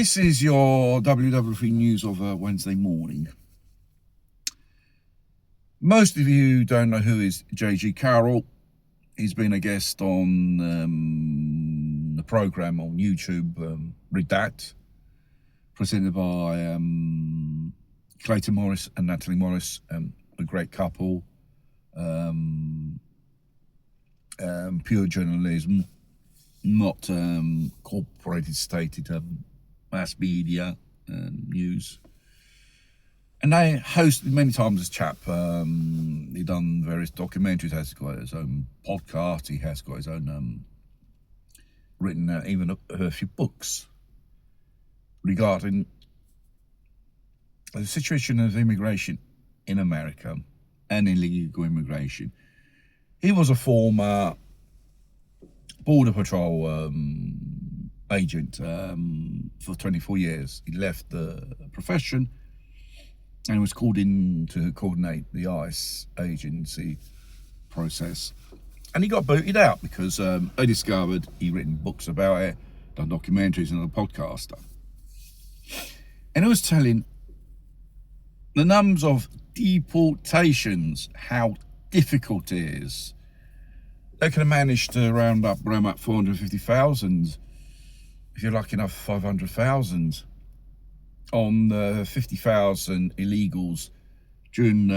This is your WWF news of Wednesday morning. Most of you don't know who is J.G. Carroll. He's been a guest on the programme on YouTube, Redact, presented by Clayton Morris and Natalie Morris, a great couple. Pure journalism, not corporated, stated mass media news. And they hosted many times this chap. He's done various documentaries, has got his own podcast, he has got his own written even a few books regarding the situation of immigration in America and illegal immigration. He was a former Border Patrol agent for 24 years. He left the profession and was called in to coordinate the ICE agency process. And he got booted out because they discovered he'd written books about it, done documentaries and a podcaster. And he was telling the numbers of deportations, how difficult it is. They could have managed to round up around about 450,000, if you're lucky enough, 500,000 on the 50,000 illegals during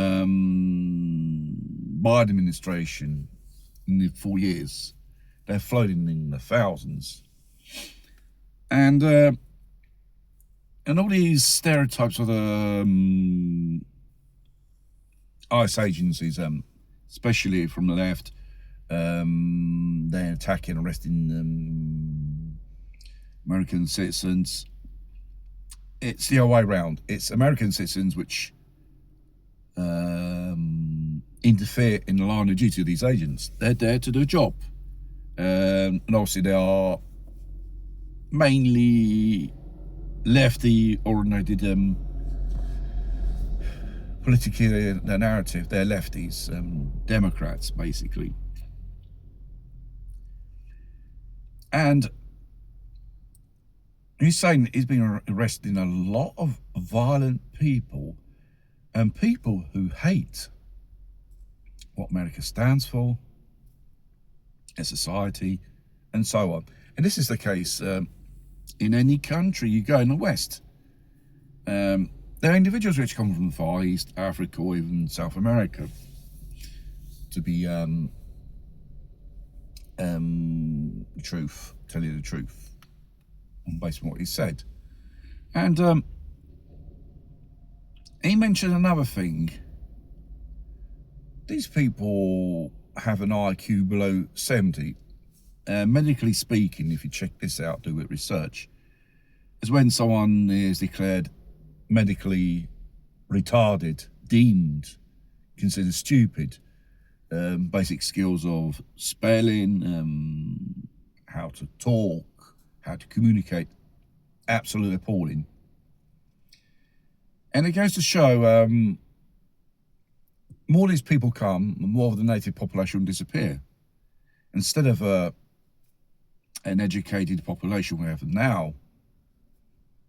Biden administration in the 4 years. They're floating in the thousands. And all these stereotypes of the ICE agencies, especially from the left, they're attacking, arresting American citizens. It's the other way around. It's American citizens which interfere in the line of duty of these agents. They're there to do a job. And obviously they are mainly lefty oriented, politically, their narrative, they're lefties, Democrats basically. And he's saying he's been arresting a lot of violent people and people who hate what America stands for, a society, and so on. And this is the case in any country you go in the West. There are individuals which come from the Far East, Africa, or even South America, to be tell you the truth, based on what he said. And he mentioned another thing. These people have an IQ below 70. Medically speaking, if you check this out, do it research, is when someone is declared medically retarded, deemed, considered stupid. Basic skills of spelling, how to talk, how to communicate, absolutely appalling. And it goes to show, more of these people come, the more of the native population will disappear. Instead of an educated population we have now,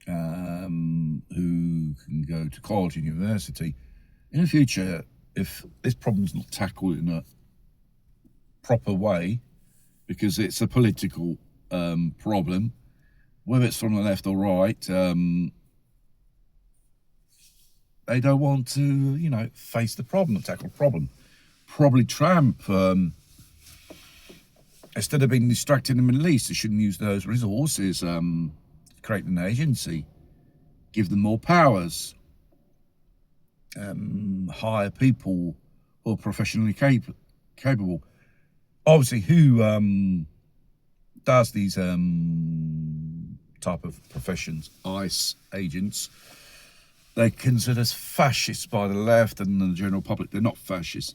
who can go to college and university, in the future, if this problem's not tackled in a proper way, because it's a political problem, whether it's from the left or right, they don't want to, face the problem, tackle the problem. Probably Trump, instead of being distracted in the Middle East, they shouldn't use those resources, create an agency, give them more powers, hire people who are professionally capable. Obviously, who does these type of professions, ICE agents, they're considered as fascists by the left and the general public. They're not fascists.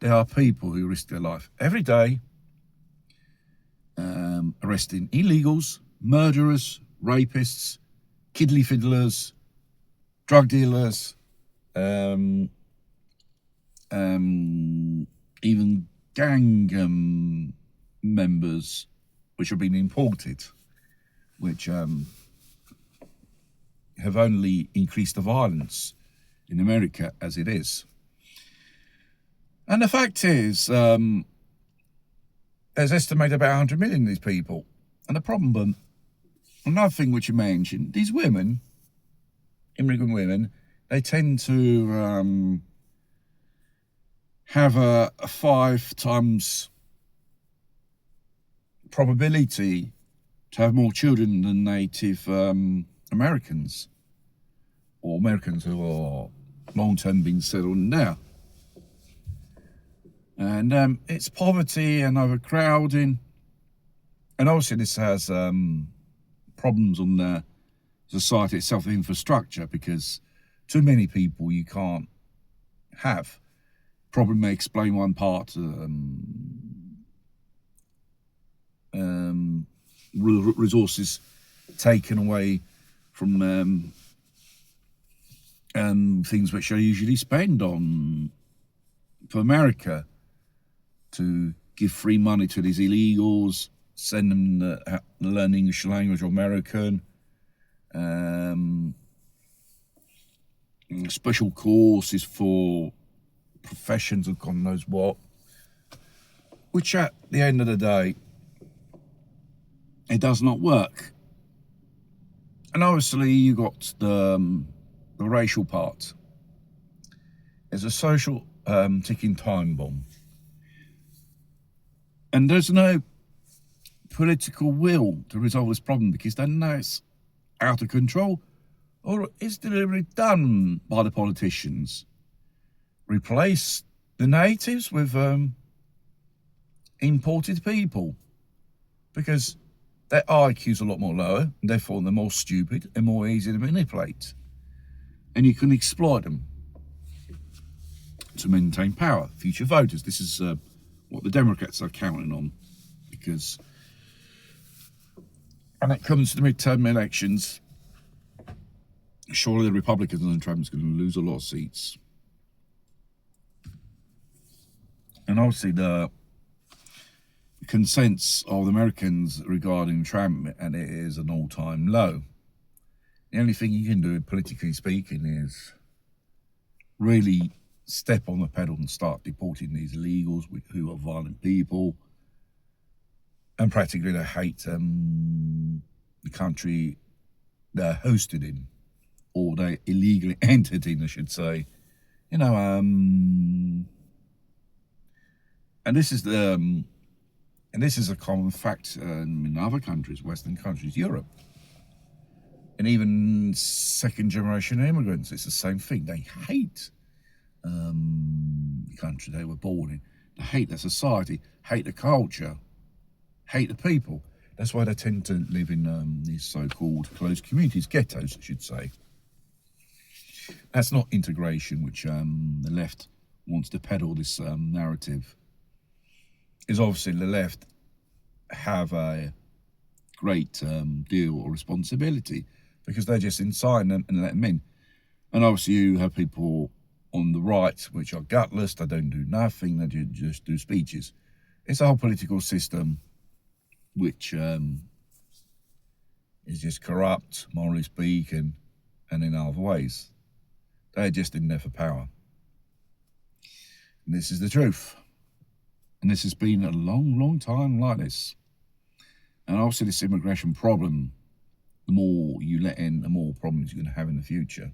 They are people who risk their life every day, arresting illegals, murderers, rapists, kiddly fiddlers, drug dealers, even gang members which have been imported, which have only increased the violence in America as it is. And the fact is, there's estimated about 100 million of these people. And the problem, another thing which you mentioned, these women, immigrant women, they tend to have a 5 times probability to have more children than native Americans, or Americans who are long-term being settled there. And it's poverty and overcrowding. And obviously this has problems on the society itself, the infrastructure, because too many people you can't have. Probably may explain one part, resources taken away from things which I usually spend on for America, to give free money to these illegals, send them to learn English language or American, special courses for professions of God knows what, which at the end of the day, it does not work. And obviously you got the racial part. It's a social ticking time bomb. And there's no political will to resolve this problem, because they know it's out of control, or it's deliberately done by the politicians. Replace the natives with imported people, because their IQ's a lot more lower, and therefore they're more stupid and more easy to manipulate. And you can exploit them to maintain power. Future voters. This is what the Democrats are counting on, because when it comes to the midterm elections, surely the Republicans and Trump's going to lose a lot of seats. And obviously the consensus of the Americans regarding Trump, and it is an all-time low. The only thing you can do, politically speaking, is really step on the pedal and start deporting these illegals who are violent people, and practically they hate the country they're hosted in, or they illegally entered in, I should say. You know, and this is a common fact in other countries, Western countries, Europe, and even second-generation immigrants. It's the same thing. They hate the country they were born in. They hate their society, hate the culture, hate the people. That's why they tend to live in these so-called closed communities, ghettos, I should say. That's not integration, which the left wants to peddle this narrative. Is obviously the left have a great deal of responsibility, because they're just inside them and let them in. And obviously you have people on the right which are gutless, they don't do nothing, they just do speeches. It's a whole political system which is just corrupt, morally speaking, and in other ways. They're just in there for power. And this is the truth. And this has been a long, long time like this. And obviously this immigration problem, the more you let in, the more problems you're going to have in the future.